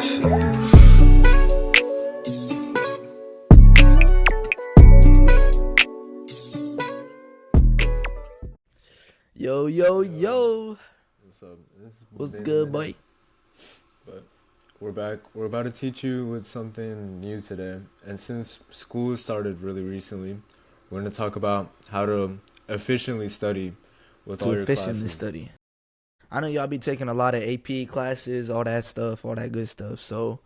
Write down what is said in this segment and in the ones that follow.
that shit. Yo, yo, yo. What's up? What's good, boy? But we're back. We're about to teach you with something new today. And since school started really recently, we're going to talk about how to efficiently study with all your classes. Study. I know y'all be taking a lot of AP classes, all that stuff, all that good stuff. So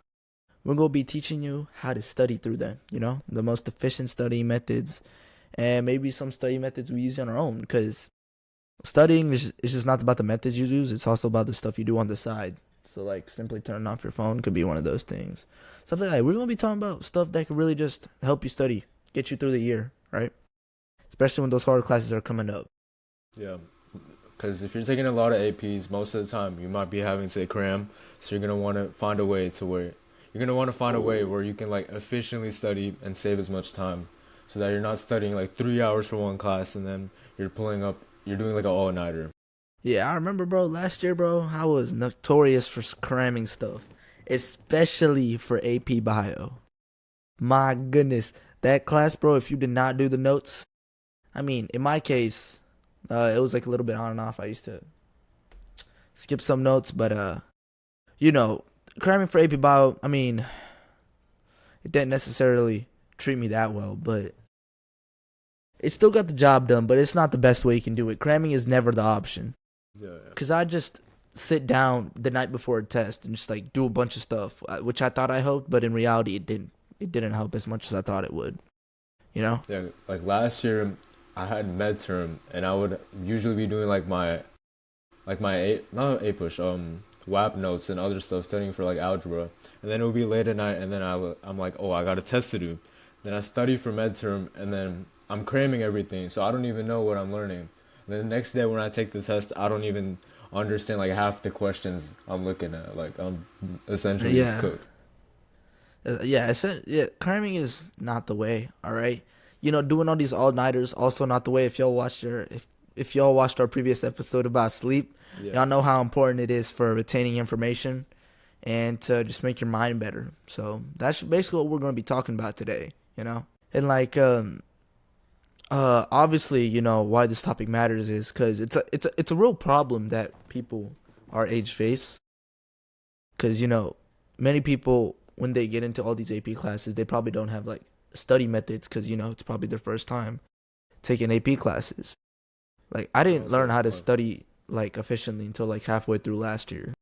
we're going to be teaching you how to study through them, the most efficient study methods and maybe some study methods we use on our own, because studying is just not about the methods you use. It's also about the stuff you do on the side. So, like, simply turning off your phone could be one of those things. Stuff like that. We're going to be talking about stuff that could really just help you study, get you through the year, right? Especially when those hard classes are coming up. Yeah, because if you're taking a lot of APs, most of the time you might be having to cram. So you're going to want to find a way where you can, like, efficiently study and save as much time so that you're not studying, like, 3 hours for one class and then you're doing, like, an all-nighter. Yeah, I remember, bro, last year, bro, I was notorious for cramming stuff, especially for AP Bio. My goodness. That class, bro, if you did not do the notes, I mean, in my case, it was like a little bit on and off. I used to skip some notes, but, cramming for AP Bio, I mean, it didn't necessarily treat me that well, but it still got the job done, but it's not the best way you can do it. Cramming is never the option. Yeah. Because I just sit down the night before a test and just, like, do a bunch of stuff, which I thought I helped, but in reality, it didn't. It didn't help as much as I thought it would, Yeah, like last year, I had midterm, and I would usually be doing not A push, WAP notes and other stuff, studying for like algebra, and then it would be late at night, and then I'm like, oh, I got a test to do. Then I study for midterm, and then I'm cramming everything, so I don't even know what I'm learning. And then the next day when I take the test, I don't even understand like half the questions I'm looking at. Like I'm essentially just cooked. Cramming is not the way. All right, doing all these all nighters also not the way. If y'all watched our previous episode about sleep, y'all know how important it is for retaining information and to just make your mind better. So that's basically what we're going to be talking about today. And like obviously, why this topic matters is because it's a real problem that people our age face. Because many people, when they get into all these AP classes, they probably don't have like study methods because it's probably their first time taking AP classes. Like I didn't learn how to study like efficiently until like halfway through last year.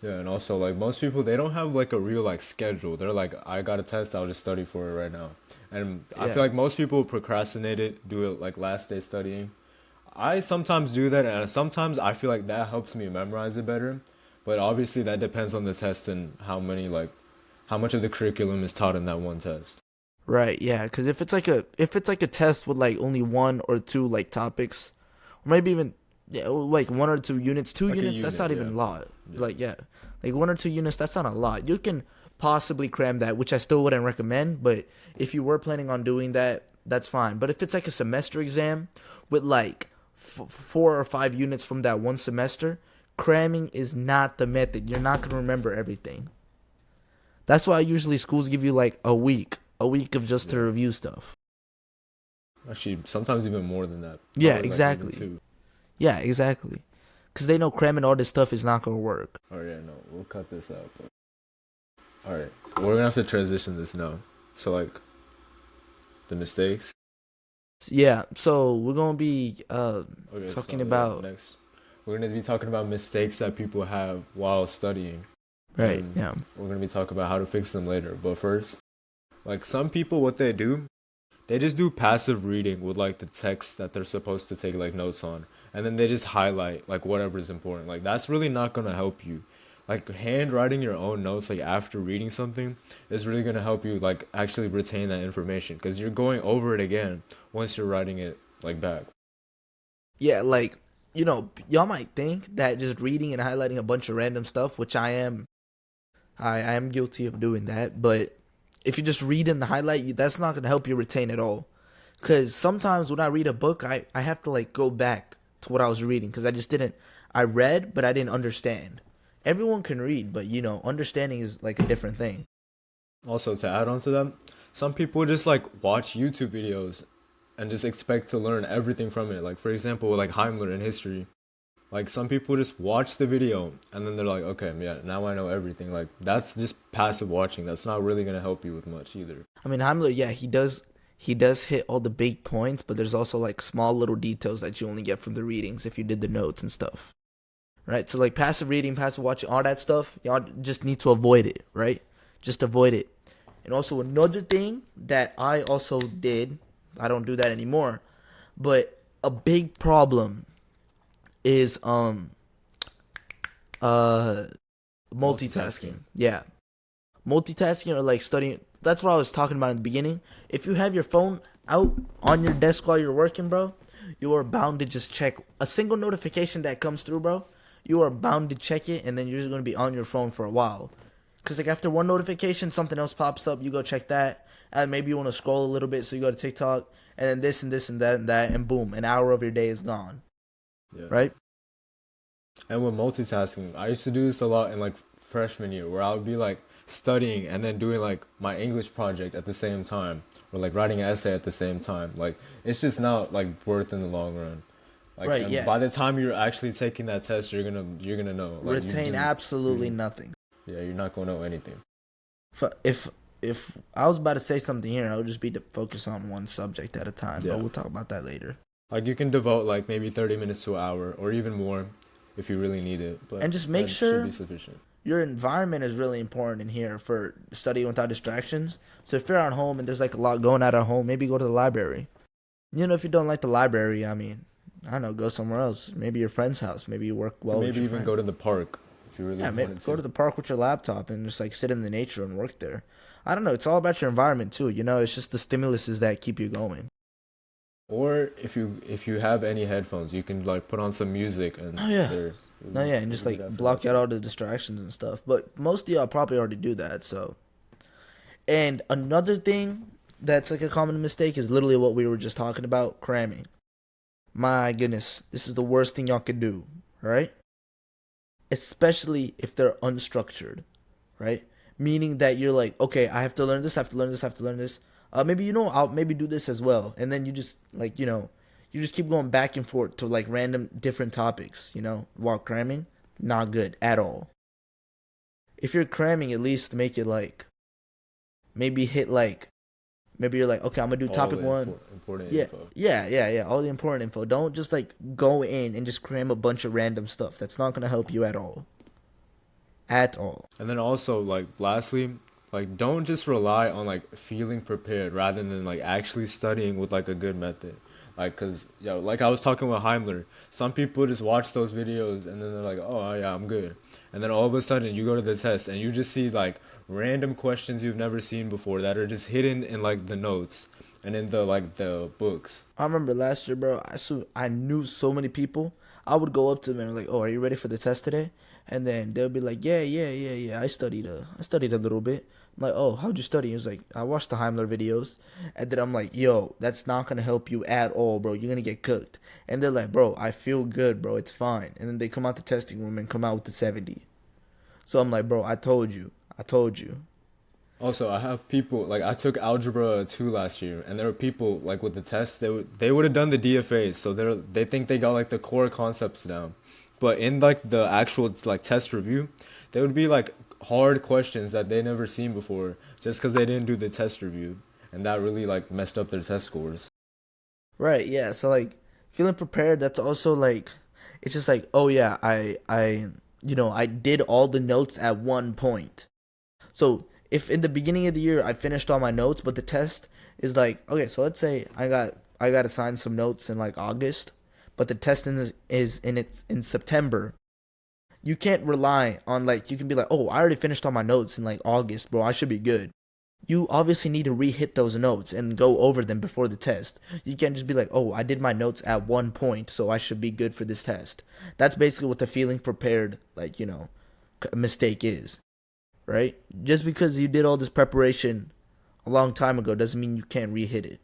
Yeah, and also like most people, they don't have like a real like schedule. They're like, I got a test, I'll just study for it right now. And I feel like most people procrastinate it, do it like last day studying. I sometimes do that, and sometimes I feel like that helps me memorize it better. But obviously that depends on the test and how much of the curriculum is taught in that one test. Right, yeah, because if it's like a test with like only one or two like topics, or maybe even like one or two units, that's not even a lot. Like one or two units, that's not a lot. You can possibly cram that, which I still wouldn't recommend, but if you were planning on doing that, that's fine. But if it's like a semester exam with like 4 or 5 units from that one semester, cramming is not the method. You're not gonna remember everything. That's why usually schools give you like a week of just to review stuff. Actually, sometimes even more than that. Yeah, Probably exactly. Like even 2. Yeah, exactly. Because they know cramming all this stuff is not going to work. Oh, yeah, no. We'll cut this out. But... Alright. We're going to have to transition this now. So, like, the mistakes. Yeah, so we're going to be talking about... next, we're going to be talking about mistakes that people have while studying. Right, and yeah. We're going to be talking about how to fix them later. But first, like, some people, what they do, they just do passive reading with, like, the text that they're supposed to take, like, notes on. And then they just highlight, like, whatever is important. Like, that's really not going to help you. Like, handwriting your own notes, like, after reading something is really going to help you, like, actually retain that information. Because you're going over it again once you're writing it, like, back. Yeah, like, y'all might think that just reading and highlighting a bunch of random stuff, which I am guilty of doing that. But if you just read and highlight, that's not going to help you retain it all. Because sometimes when I read a book, I have to, like, go back to what I was reading. Because I read, but I didn't understand. everyone can read, but understanding is like a different thing. Also, to add on to that, some people just like watch YouTube videos and just expect to learn everything from it. Like for example, like Heimler in history. Like some people just watch the video and then they're like, okay, yeah, now I know everything. Like that's just passive watching. That's not really gonna help you with much either. I mean, Heimler, yeah, he does hit all the big points, but there's also like small little details that you only get from the readings if you did the notes and stuff. Right? So like passive reading, passive watching, all that stuff, y'all just need to avoid it, right? Just avoid it. And also another thing that I also did, I don't do that anymore, but a big problem is uh multitasking. Yeah. Multitasking or like studying. That's what I was talking about in the beginning. If you have your phone out on your desk while you're working, bro, you are bound to just check a single notification that comes through, bro. You are bound to check it, and then you're just gonna be on your phone for a while. Cause like after one notification, something else pops up. You go check that, and maybe you want to scroll a little bit, so you go to TikTok, and then this and this and that and that, and boom, an hour of your day is gone. Yeah. Right? And with multitasking, I used to do this a lot in like freshman year, where I would be like studying and then doing like my English project at the same time, or like writing an essay at the same time. Like it's just not like worth in the long run. Like Right? and Yeah. by the time you're actually taking that test, you're gonna know. Like Retain absolutely nothing. yeah, you're not gonna know anything. If I was about to say something here, I would just be to focus on one subject at a time. Yeah. But we'll talk about that later. Like you can devote like maybe 30 minutes to an hour or even more if you really need it. But And just make that sure should be sufficient. your environment is really important in here for studying without distractions. So if you're at home and there's like a lot going on at home, maybe go to the library. If you don't like the library, I mean, I don't know, go somewhere else. Maybe your friend's house. Maybe you work well with Maybe your even friend. go to the park if you really Yeah, maybe wanted go to. to the park with your laptop and just like sit in the nature and work there. I don't know. It's all about your environment too. It's just the stimuluses that keep you going. Or if you have any headphones, you can like put on some music and Oh yeah. they're No, yeah, and just like block out all the distractions and stuff. But most of y'all probably already do that. So, and another thing that's like a common mistake is literally what we were just talking about, cramming. My goodness, this is the worst thing y'all could do, right? Especially if they're unstructured, right? Meaning that you're like, okay, I have to learn this, I have to learn this, I have to learn this. Maybe I'll maybe do this as well, and then you just like you just keep going back and forth to like random different topics, while cramming. Not good at all. If you're cramming, at least make it like maybe hit like maybe you're like, okay, I'm gonna do all topic the one. important Yeah, info. yeah. All the important info. Don't just like go in and just cram a bunch of random stuff. That's not gonna help you at all. At all. And then also like lastly, like don't just rely on like feeling prepared rather than like actually studying with like a good method. Like, cause like I was talking with Heimler, some people just watch those videos and then they're like, oh yeah, I'm good. And then all of a sudden you go to the test and you just see like random questions you've never seen before that are just hidden in like the notes and in the books. I remember last year, bro. I knew so many people. I would go up to them and like, "Oh, are you ready for the test today?" And then they'll be like, "Yeah. I studied a little bit." I'm like, "Oh, how'd you study?" He was like, "I watched the Heimler videos." And then I'm like, "Yo, that's not gonna help you at all, bro. You're gonna get cooked." And they're like, "Bro, I feel good, bro. It's fine." And then they come out the testing room and come out with the 70. So I'm like, "Bro, I told you. I told you." Also, I have people like I took Algebra 2 last year, and there were people like with the test they would have done the DFAs, so they think they got like the core concepts down, but in like the actual like test review, there would be like hard questions that they never seen before just because they didn't do the test review, and that really like messed up their test scores. Right, yeah. So like feeling prepared, that's also like it's just like, "Oh yeah, I did all the notes at one point." So if in the beginning of the year I finished all my notes, but the test is like, okay, so let's say I got assigned some notes in like August, but the test is in September. You can't rely on like you can be like, "Oh, I already finished all my notes in like August, bro. I should be good." You obviously need to re-hit those notes and go over them before the test. You can't just be like, "Oh, I did my notes at one point, so I should be good for this test." That's basically what the feeling prepared like, mistake is, right? Just because you did all this preparation a long time ago doesn't mean you can't re-hit it.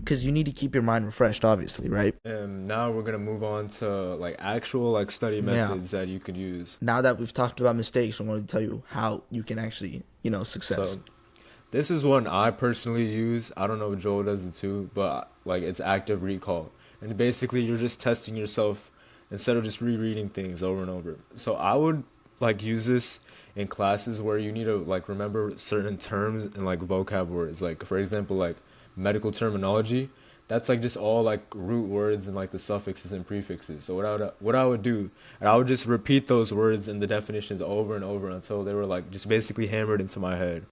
because you need to keep your mind refreshed, obviously, right? And now we're gonna move on to like actual like study Yeah. methods that you could use. Now that we've talked about mistakes, I'm going to tell you how you can actually, success. So this is one I personally use. I don't know if Joel does it too, but like it's active recall. And basically you're just testing yourself instead of just rereading things over and over. So I would like use this in classes where you need to like remember certain terms and like vocab words. Like for example, like medical terminology. That's like just all like root words and like the suffixes and prefixes. So what I would do, and I would just repeat those words and the definitions over and over until they were like just basically hammered into my head.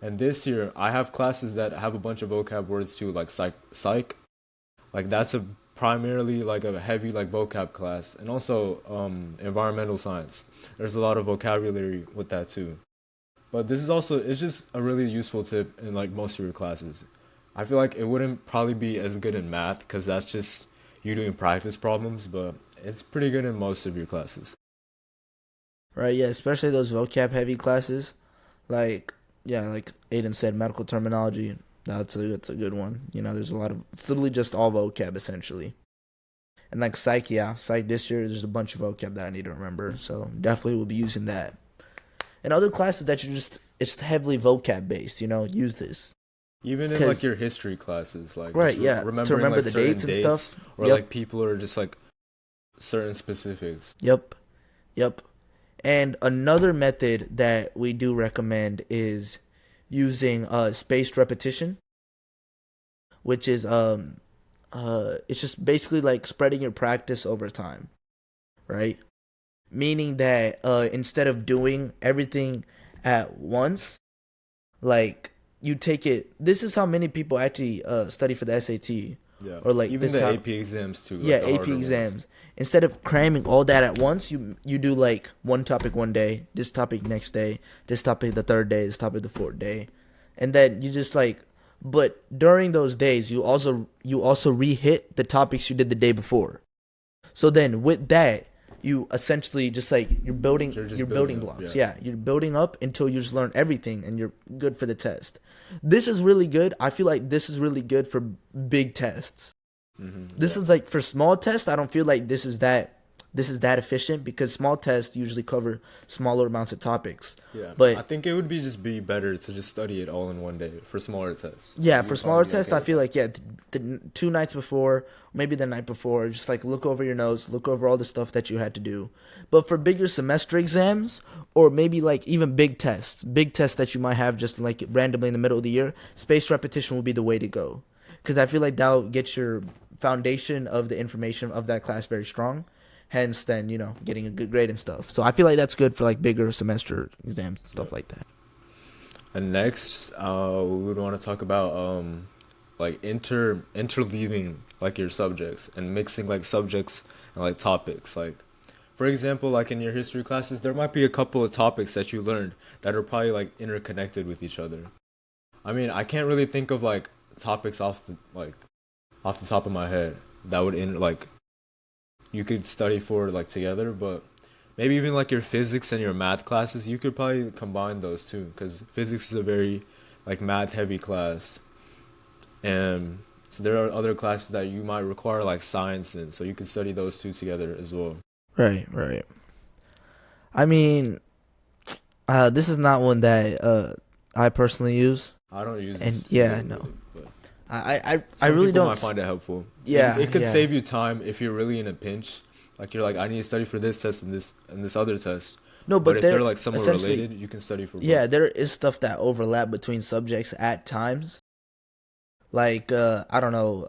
And this year, I have classes that have a bunch of vocab words too, like psych. Like that's a primarily like a heavy like vocab class, and also environmental science. There's a lot of vocabulary with that too. But this is also it's just a really useful tip in like most of your classes. I feel like it wouldn't probably be as good in math because that's just you doing practice problems, but it's pretty good in most of your classes. Right, yeah, especially those vocab heavy classes. Like, yeah, like Aiden said, medical terminology. That's a good one. There's a lot of it's literally just all vocab essentially. And like psych, yeah, psych this year there's a bunch of vocab that I need to remember. So definitely will be using that. And other classes that it's heavily vocab based. Use this. Even in like your history classes, like Right, just yeah, to remembering remember like the certain dates and dates, stuff. or Yep, like people are just like certain specifics. yep, yep. And another method that we do recommend is using spaced repetition, which is it's just basically like spreading your practice over time, right? Meaning that instead of doing everything at once, like you take it. This is how many people actually study for the SAT, Yeah, or like even this is the how AP exams too, yeah like the AP harder ones. exams. Instead of cramming all that at once, you do like one topic one day, this topic next day, this topic the third day, this topic the fourth day, and then you just like. But during those days, you also re-hit the topics you did the day before. So then with that, you essentially just like You're you're just building building up, blocks. yeah. Yeah, you're building up until you just learn everything and you're good for the test. This is really good. I feel like this is really good for big tests. This Yeah. is like for small tests, I don't feel like this is that efficient because small tests usually cover smaller amounts of topics. Yeah, I But think it would be better to just study it all in one day for smaller tests. yeah, You for would smaller probably be tests, okay I with feel that. like yeah, the 2 nights before, maybe the night before, just like look over your notes, look over all the stuff that you had to do. But for bigger semester exams, or maybe like even big tests that you might have just like randomly in the middle of the year, spaced repetition will be the way to go, because I feel like that'll get your foundation of the information of that class very strong. Hence, then getting a good grade and stuff. So I feel like that's good for like bigger semester exams and Yeah. stuff like that. And next, we would want to talk about like interleaving like your subjects and mixing like subjects and like topics. Like for example, like in your history classes, there might be a couple of topics that you learned that are probably like interconnected with each other. I mean, I can't really think of like topics off the top of my head that would in like you could study for like together, but maybe even like your physics and your math classes, you could probably combine those too, because physics is a very like math heavy class, and so there are other classes that you might require like science in, so you could study those two together as well. Right, right. I mean, this is not one that I personally use, I don't use and this yeah, either no, really, but I some really people don't. might find it helpful. Yeah, It could yeah. save you time if you're really in a pinch. Like you're like, I need to study for this test and this other test. No, But but if they're there like somewhat essentially, related, you can study for both. yeah, there is stuff that overlap between subjects at times. Like I don't know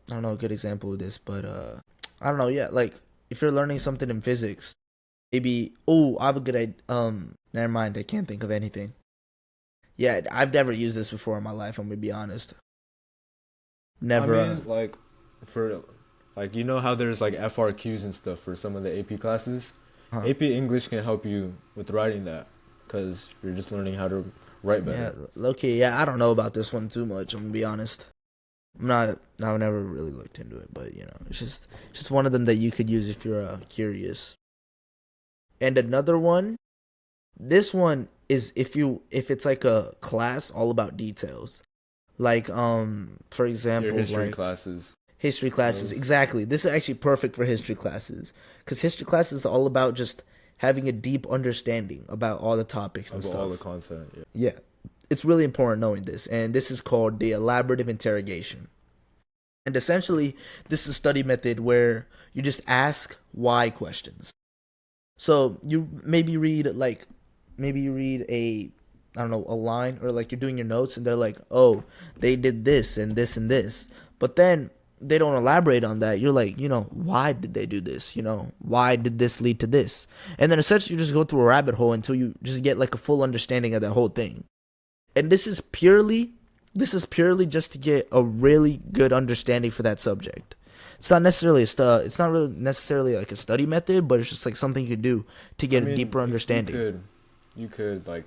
a good example of this, but I don't know. Yeah, like if you're learning something in physics, maybe I have a good idea. Never mind, I can't think of anything. Yeah, I've never used this before in my life. I'm gonna be honest. I Never. mean, like for like you know how there's like FRQs and stuff for some of the AP classes. Huh. AP English can help you with writing that because you're just learning how to write Yeah, better. low key. Yeah, I don't know about this one too much. I'm gonna be honest. I'm not. I've never really looked into it, but it's just one of them that you could use if you're curious. And another one. This one is if it's like a class all about details. Like for Your example, history like classes. history classes. Those Exactly. This is actually perfect for history classes because history classes is all about just having a deep understanding about all the topics and of all the stuff. content. Yeah. Yeah. It's really important knowing this, and this is called the elaborative interrogation. And essentially, this is a study method where you just ask why questions. So you maybe you read a I don't know a line or like you're doing your notes and they're like, oh, they did this and this and this, but then they don't elaborate on that. You're like, why did they do this? Why did this lead to this? And then essentially you just go through a rabbit hole until you just get like a full understanding of that whole thing. And this is purely just to get a really good understanding for that subject. It's not really necessarily like a study method, but it's just like something you could do to I get a mean, deeper you understanding. could, you could like,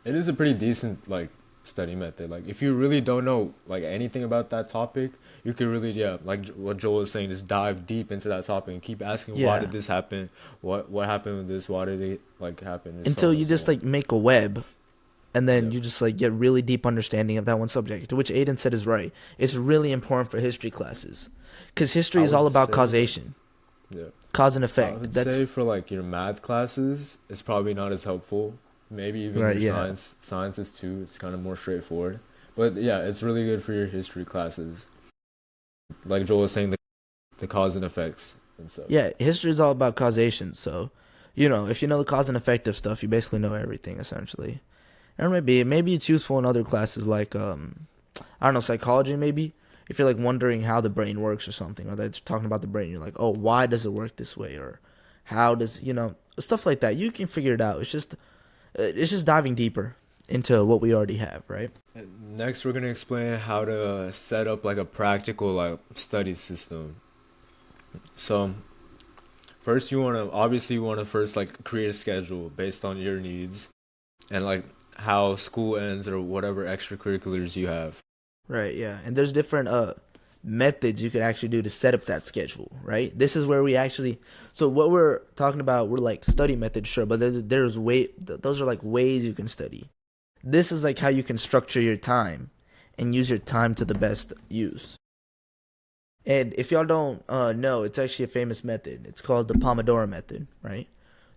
it is a pretty decent like study method. Like, if you really don't know like anything about that topic, you could really, yeah, like what Joel was saying, just dive deep into that topic and keep asking, why Yeah. did this happen? What happened with this? Why did it like happen? And so Until on you and so just on. like make a web and then Yep. you just like get really deep understanding of that one subject, which Aiden said is right. It's really important for history classes because history I is would all about say, causation, yeah. cause and I effect. would say That's for like your math classes, it's probably not as helpful. Maybe even right. your Yeah. sciences too. It's kind of more straightforward. But yeah, it's really good for your history classes. Like Joel was saying, the cause and effects and stuff. Yeah. History is all about causation. So, if you know the cause and effect of stuff, you basically know everything essentially. Or maybe it's useful in other classes like I don't know, psychology maybe. If you're like wondering how the brain works or something, or they're talking about the brain, you're like, oh, why does it work this way, or how does stuff like that. You can figure it out. It's just diving deeper into what we already have, right? And next, we're gonna explain how to set up like a practical like study system. So first, you wanna first like create a schedule based on your needs and like how school ends or whatever extracurriculars you have. Right, yeah. And there's different methods you can actually do to set up that schedule, right? This is where we actually so what we're talking about, we're like study methods, sure, but those are like ways you can study. This is like how you can structure your time and use your time to the best use. And if y'all don't know, it's actually a famous method. It's called the Pomodoro method, right?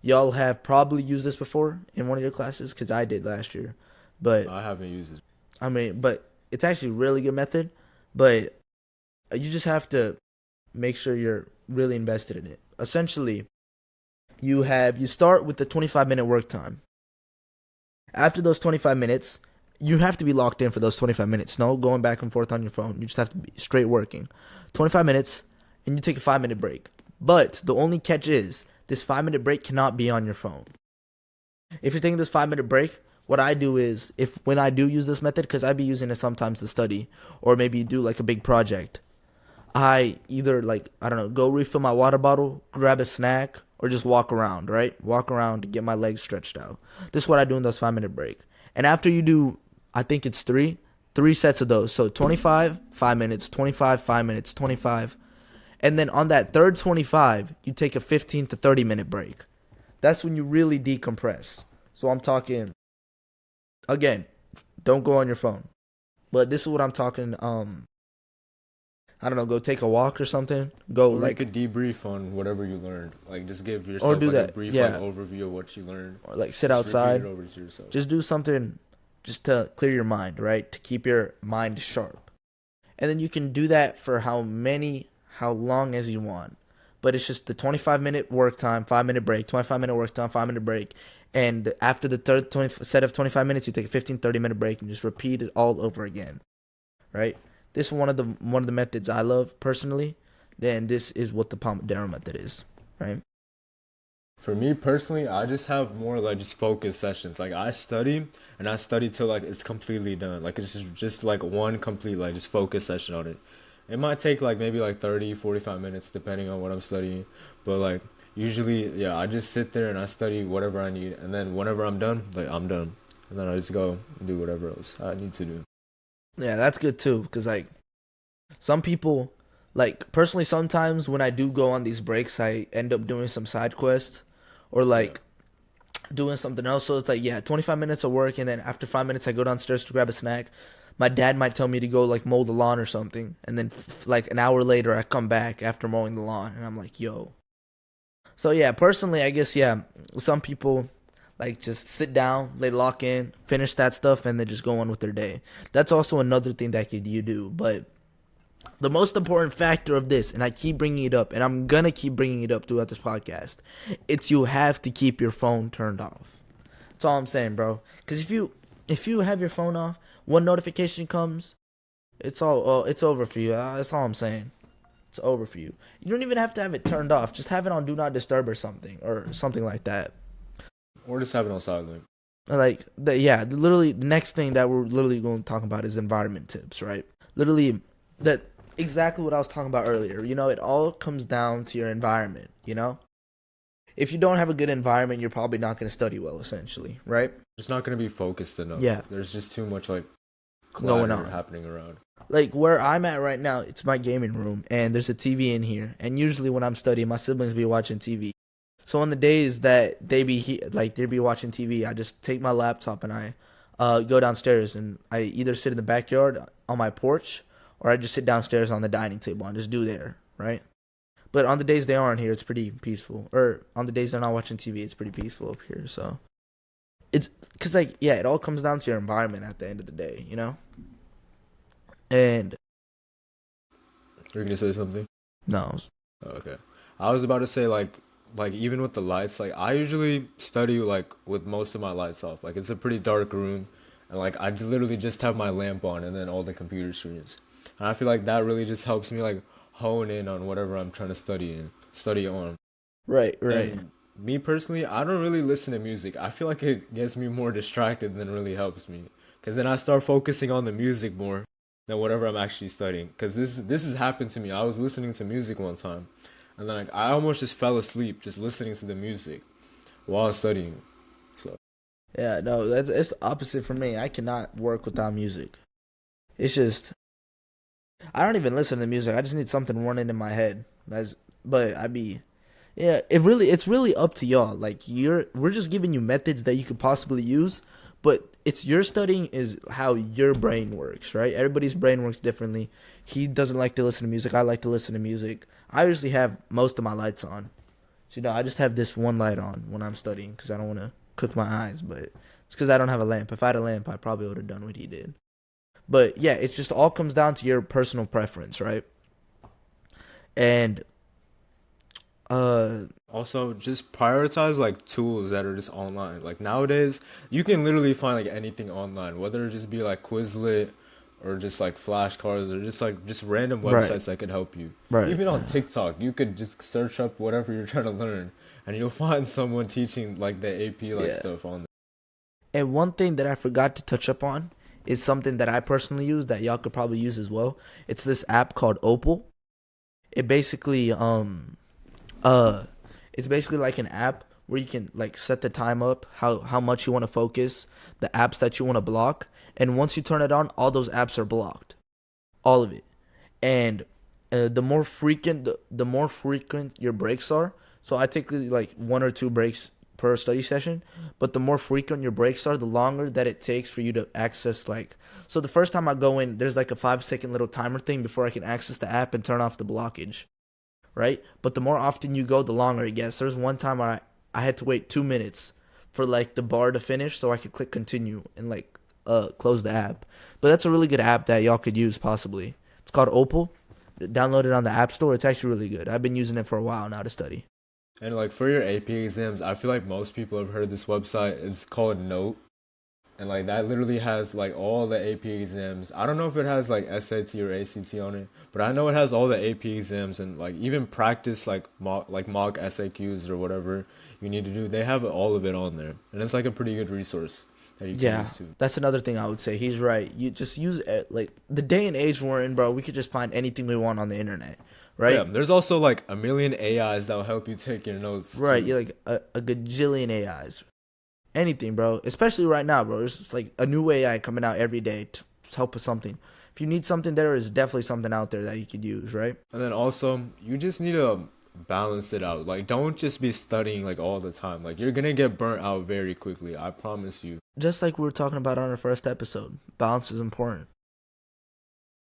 Y'all have probably used this before in one of your classes because I did last year. But I haven't used it. but it's actually a really good method. But you just have to make sure you're really invested in it. Essentially, you start with the 25-minute work time. After those 25 minutes, you have to be locked in for those 25 minutes. No going back and forth on your phone. You just have to be straight working. 25 minutes, and you take a 5-minute break. But the only catch is this 5-minute break cannot be on your phone. If you're taking this 5-minute break, what I do is, if when I do use this method, because I be using it sometimes to study, or maybe do like a big project, I either like, I don't know, go refill my water bottle, grab a snack, or just walk around, right? Walk around to get my legs stretched out. This is what I do in those 5-minute break. And after you do, I think it's three sets of those. So 25, 5 minutes, 25, 5 minutes, 25. And then on that third 25, you take a 15 to 30 minute break. That's when you really decompress. So I'm talking, again, don't go on your phone. But this is what I'm talking, I don't know, go take a walk or something. Go Or you like, could debrief on whatever you learned. Like, just give or yourself do like a that. brief like Yeah. overview of what you learned. Or like sit Just repeat it outside. over to yourself. Just do something just to clear your mind, right? To keep your mind sharp. And then you can do that for how long as you want. But it's just the 25-minute work time, 5-minute break, 25-minute work time, 5-minute break. And after the third set of 25 minutes, you take a 15, 30-minute break and just repeat it all over again, right? This is one of the methods I love personally. Then this is what the Pomodoro method is, right? For me personally, I just have more like just focus sessions. Like, I study till like it's completely done. Like, it's just like one complete like just focus session on it. It might take like maybe like 30, 45 minutes depending on what I'm studying. But like usually, yeah, I just sit there and I study whatever I need, and then whenever I'm done, like I'm done. And then I just go and do whatever else I need to do. Yeah, that's good too. Because like some people, like personally, sometimes when I do go on these breaks, I end up doing some side quests or Yeah. like doing something else. So it's like, yeah, 25 minutes of work, and then after 5 minutes, I go downstairs to grab a snack. My dad might tell me to go like mow the lawn or something, and then like an hour later I come back after mowing the lawn, and I'm like, yo. So yeah, personally, I guess yeah, some people like just sit down, they lock in, finish that stuff, and then just go on with their day. That's also another thing that you do. But the most important factor of this, and I keep bringing it up, and I'm gonna keep bringing it up throughout this podcast, it's you have to keep your phone turned off. That's all I'm saying, bro. Because if you have your phone off, one notification comes, it's over for you. That's all I'm saying. It's over for you. You don't even have to have it turned off. Just have it on do not disturb or something like that. Or just have it on silent. Like literally the next thing that we're literally going to talk about is environment tips, right? Literally that exactly what I was talking about earlier. It all comes down to your environment, If you don't have a good environment, you're probably not going to study well, essentially, right? It's not going to be focused enough. Yeah. There's just too much like going on happening around. Like where I'm at right now, it's my gaming room, and there's a TV in here. And usually when I'm studying, my siblings be watching TV. So on the days that they be watching TV, I just take my laptop and I go downstairs, and I either sit in the backyard on my porch, or I just sit downstairs on the dining table and just do there, right? But on the days they aren't here, it's pretty peaceful. Or on the days they're not watching TV, it's pretty peaceful up here. So it's because it all comes down to your environment at the end of the day, And you're gonna say something? No. Oh, okay. I was about to say like even with the lights, like I usually study like with most of my lights off. Like it's a pretty dark room, and like I literally just have my lamp on and then all the computer screens. And I feel like that really just helps me like hone in on whatever I'm trying to study on. Right. And me personally, I don't really listen to music. I feel like it gets me more distracted than really helps me, because then I start focusing on the music more than whatever I'm actually studying. Because this has happened to me. I was listening to music one time, and then like, I almost just fell asleep just listening to the music while studying. So yeah, no, it's the opposite for me. I cannot work without music. It's just I don't even listen to music. I just need something running in my head. It's really up to y'all. Like we're just giving you methods that you could possibly use, but it's your studying is how your brain works, right? Everybody's brain works differently. He doesn't like to listen to music. I like to listen to music. I usually have most of my lights on. So, I just have this one light on when I'm studying because I don't want to cook my eyes, but it's because I don't have a lamp. If I had a lamp, I probably would have done what he did. But yeah, it just all comes down to your personal preference, right? And also just prioritize like tools that are just online. Like nowadays, you can literally find like anything online, whether it just be like Quizlet or just like flashcards or just random websites that could help you. Right. Even on TikTok, you could just search up whatever you're trying to learn, and you'll find someone teaching like the AP stuff on there. And one thing that I forgot to touch up on is something that I personally use that y'all could probably use as well. It's this app called Opal. It basically it's basically like an app where you can like set the time up, how much you want to focus, the apps that you want to block, and once you turn it on, all those apps are blocked, all of it. And the more frequent your breaks are. So I take like 1 or 2 breaks per study session, but the more frequent your breaks are, the longer that it takes for you to access so the first time I go in, there's like a 5-second little timer thing before I can access the app and turn off the blockage, right? But the more often you go, the longer it gets. There's one time I had to wait 2 minutes for like the bar to finish so I could click continue and close the app. But that's a really good app that y'all could use possibly. It's called Opal. Download it on the App Store. It's actually really good. I've been using it for a while now to study. And like for your AP exams, I feel like most people have heard this website. It's called Note. And like that literally has like all the AP exams. I don't know if it has like SAT or ACT on it, but I know it has all the AP exams and like even practice like mock SAQs or whatever you need to do. They have all of it on there. And it's like a pretty good resource that you can use too. That's another thing I would say. He's right. You just use it, like the day and age we're in, bro. We could just find anything we want on the internet. Right? Yeah, there's also like a million AIs that will help you take your notes. Right, you're like a gajillion AIs. Anything, bro. Especially right now, bro. There's just like a new AI coming out every day to help with something. If you need something, there is definitely something out there that you could use, right? And then also, you just need to balance it out. Like, don't just be studying like all the time. Like, you're gonna get burnt out very quickly. I promise you. Just like we were talking about on our first episode, balance is important.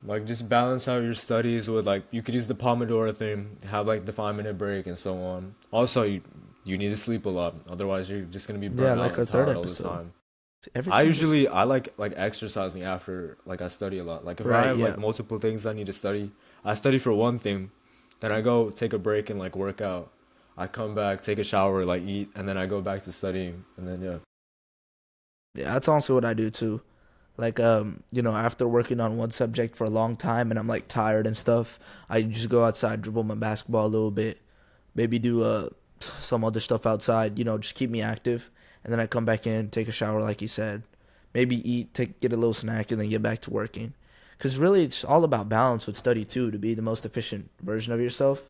Like just balance out your studies with like you could use the Pomodoro thing, have like the 5 minute break and so on. Also, you need to sleep a lot, otherwise you're just gonna be Yeah, burnt like out our and third tired all the episode. time. I Everything just usually I like exercising after like I study a lot. Like if I right. have Yeah, like multiple things I need to study, I study for one thing, then I go take a break and like work out. I come back, take a shower, like eat, and then I go back to studying, and then yeah. yeah. That's also what I do too. Like after working on one subject for a long time and I'm like tired and stuff, I just go outside, dribble my basketball a little bit, maybe do some other stuff outside, just keep me active, and then I come back in, take a shower like you said, maybe eat, get a little snack, and then get back to working. Cause really, it's all about balance with study too, to be the most efficient version of yourself.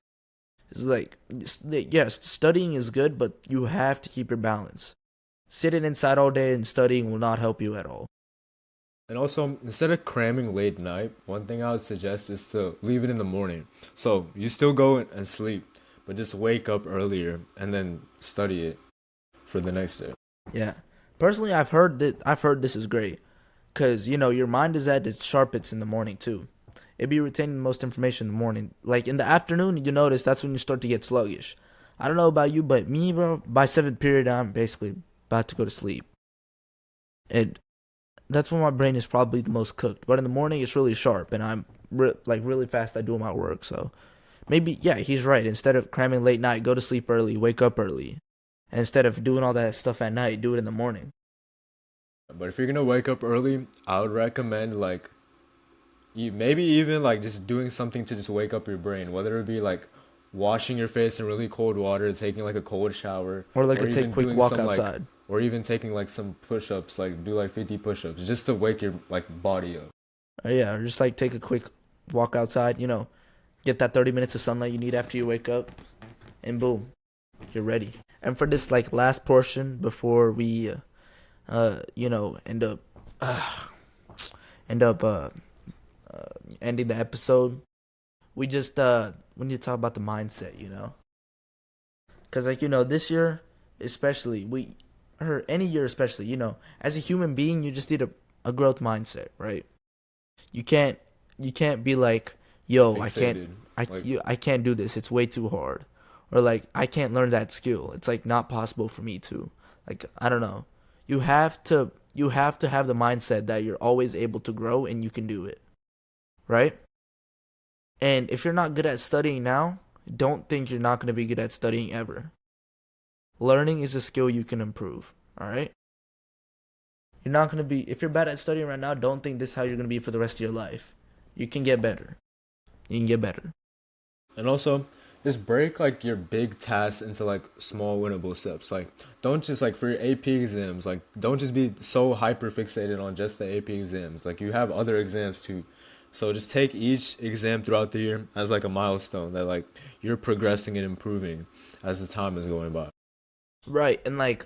Yes, studying is good, but you have to keep your balance. Sitting inside all day and studying will not help you at all. And also, instead of cramming late night, one thing I would suggest is to leave it in the morning. So you still go and sleep, but just wake up earlier and then study it for the next day. Yeah. Personally, I've heard this is great because your mind is at its sharpest in the morning too. It be retaining the most information in the morning. Like in the afternoon, you notice that's when you start to get sluggish. I don't know about you, but me, bro, by seventh period, I'm basically about to go to sleep, and that's when my brain is probably the most cooked. But in the morning, it's really sharp, and I'm like really fast at doing my work. So maybe yeah, he's right. Instead of cramming late night, go to sleep early, wake up early. And instead of doing all that stuff at night, do it in the morning. But if you're gonna wake up early, I would recommend like you maybe even like just doing something to just wake up your brain, whether it be like washing your face in really cold water, taking like a cold shower, Or like or a take even quick doing walk some like outside. or even taking like some push-ups, like do like 50 push-ups just to wake your like body up. Yeah, or just like take a quick walk outside. Get that 30 minutes of sunlight you need after you wake up, and boom, you're ready. And for this like last portion before we, end up, uh, end up ending the episode, we need to talk about the mindset. Because like this year especially or any year especially, as a human being you just need a growth mindset, right? You can't you can't be like, yo, Fixated. Like I can't do this, it's way too hard, or like I can't learn that skill, it's like not possible for me to, like I don't know. You have to have the mindset that you're always able to grow and you can do it, right? And if you're not good at studying now, don't think you're not going to be good at studying ever. Learning is a skill you can improve, all right? You're not going to be, if you're bad at studying right now, don't think this is how you're going to be for the rest of your life. You can get better. You can get better. and also just break like your big tasks into like small winnable steps. Like don't just like for your AP exams, like don't just be so hyper fixated on just the AP exams. Like you have other exams too. So just take each exam throughout the year as like a milestone that like you're progressing and improving as the time is going by. Right, and like,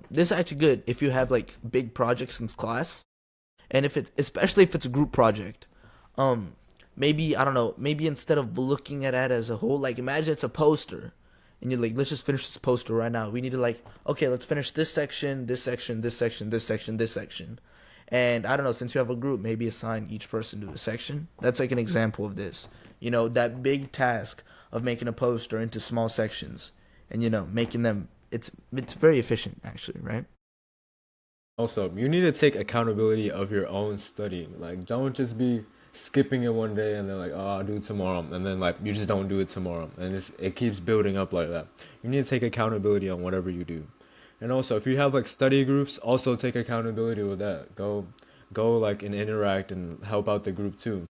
this is actually good if you have like big projects in class, and if it's, especially if it's a group project, um, maybe, I don't know, maybe instead of looking at it as a whole, like imagine it's a poster, and you're like, let's just finish this poster right now. We need to like, okay, let's finish this section, this section, this section, this section, this section. And I don't know, since you have a group, maybe assign each person to a section. That's like an example of this. That big task of making a poster into small sections, and making them, it's very efficient actually, right? Also, you need to take accountability of your own studying. Like don't just be skipping it one day and then like, oh, I'll do it tomorrow, and then like you just don't do it tomorrow, and it keeps building up like that. You need to take accountability on whatever you do. And also, if you have like study groups, also take accountability with that. Go like and interact and help out the group too.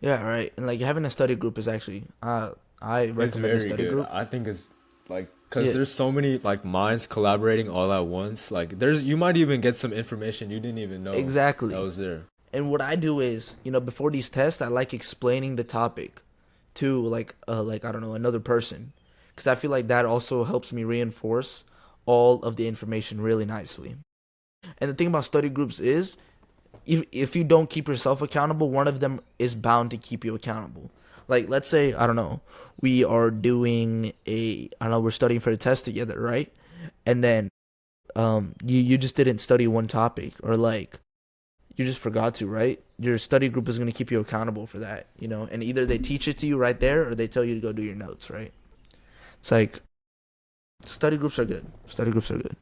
Yeah, right. And like having a study group is actually, I It's recommend a very study good. group. I think it's like because Yeah, there's so many like minds collaborating all at once. Like there's you might even get some information you didn't even know that exactly. was there. And what I do is, before these tests, I like explaining the topic to like I don't know, another person, because I feel like that also helps me reinforce all of the information really nicely. And the thing about study groups is, if you don't keep yourself accountable, one of them is bound to keep you accountable. Like let's say, I don't know, we are doing I don't know, we're studying for the test together, right? And then you just didn't study one topic, or like you just forgot to, right? Your study group is going to keep you accountable for that, you know? And either they teach it to you right there or they tell you to go do your notes, right? It's like study groups are good. Study groups are good.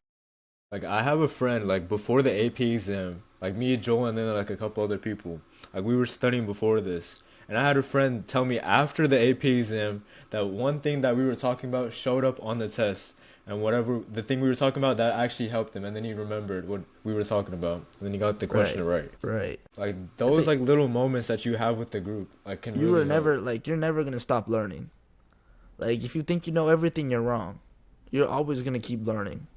Like I have a friend, like before the AP exam, like me, Joel, and then like a couple other people. Like we were studying before this, and I had a friend tell me after the AP exam that one thing that we were talking about showed up on the test, and whatever the thing we were talking about that actually helped him, and then he remembered what we were talking about, and then he got the question right. Right. Like those like little moments that you have with the group, like can You really are never help. like you're never gonna stop learning. Like if you think you know everything, you're wrong. You're always gonna keep learning.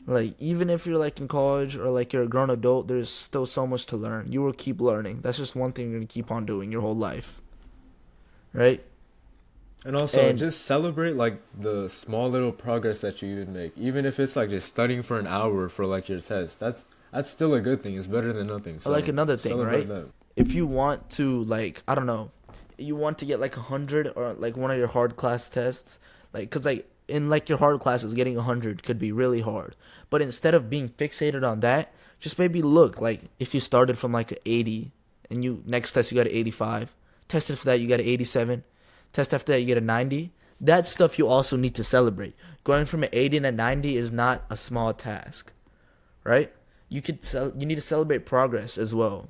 Like even if you're like in college or like you're a grown adult, there's still so much to learn. You will keep learning. That's just one thing you're gonna keep on doing your whole life, right? And also And just celebrate like the small little progress that you even make. Even if it's like just studying for an hour for like your test. That's still a good thing. It's better than nothing. like So another thing, celebrate right? that. If you want to like I don't know, you want to get like 100 or like one of your hard class tests, like cause like in like your hard classes, getting 100 could be really hard. But instead of being fixated on that, just maybe look like if you started from like an 80 and you next test you got an 85, tested for that you got an 87, test after that you get a 90. That stuff you also need to celebrate. Going from an 80 and a 90 is not a small task, right? You need to celebrate progress as well.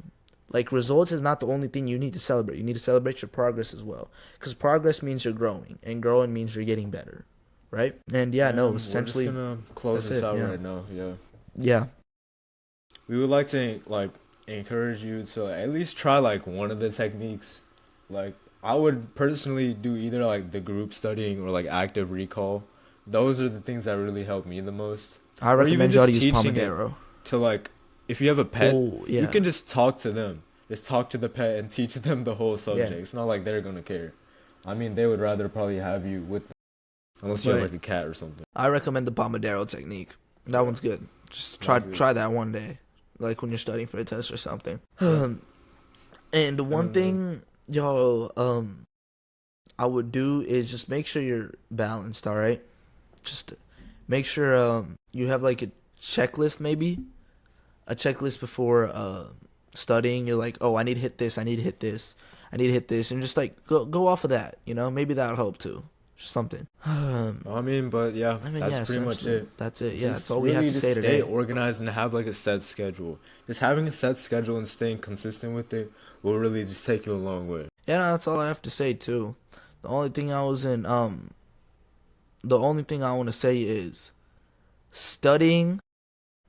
Like results is not the only thing you need to celebrate. You need to celebrate your progress as well, because progress means you're growing, and growing means you're getting better, right? And yeah, no, We're just essentially gonna close that's this it. out Yeah, right now. Yeah. yeah. We would like to like encourage you to at least try like one of the techniques. Like I would personally do either like the group studying or like active recall. Those are the things that really help me the most. I Or even recommend y'all to just use teaching it Pomodoro. to like if you have a pet, Oh you yeah, can just talk to them. Just talk to the pet and teach them the whole yeah. subject. It's not like they're gonna care. I mean, they would rather probably have you with them, unless you have Right. like a cat or something. I recommend the Pomodoro technique. That Yeah, one's good. Just that's good. try that one day, like when you're studying for a test or something. Yeah. And one And thing, y'all, I would do is just make sure you're balanced. All right, just make sure you have like a checklist, maybe a checklist before studying. You're like, oh, I need to hit this. I need to hit this. I need to hit this, and just like go off of that. You know, maybe that'll help too. Just something. I mean, but yeah, I mean, that's yeah, pretty much essentially, it. that's it. Yeah, that's Just all we have really to just say stay today. organized and have like a set schedule. Just having a set schedule and staying consistent with it will really just take you a long way. Yeah, no, that's all I have to say too. The only thing I was in the only thing I want to say is studying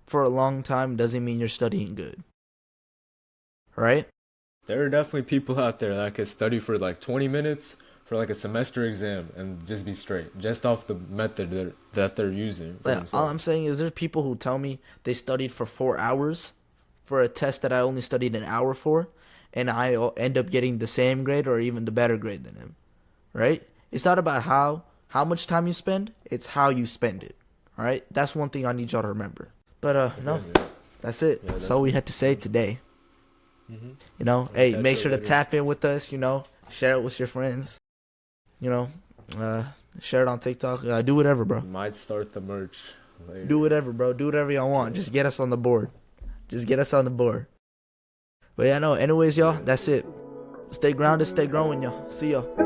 for a long time doesn't mean you're studying good. Right? There are definitely people out there that could study for like 20 minutes for like a semester exam and just be straight, just off the method that they're using for Like, all I'm themselves. saying is there's people who tell me they studied for 4 hours for a test that I only studied an hour for, and end up getting the same grade or even the better grade than him. Right? It's not about how much time you spend, it's how you spend it. All right? That's one thing I need y'all to remember. But no, Okay, yeah. that's it. Yeah, That's that's all we it. had to say today. Mm-hmm. You know, I'll hey, catch make you sure to later. tap in with us. You know, share it with your friends. You know, share it on TikTok. Do whatever, bro. Might start the merch later. Do whatever, bro. Do whatever y'all want. Just get us on the board. Just get us on the board. But yeah, no. Anyways, y'all, that's it. Stay grounded, stay growing, y'all. See y'all.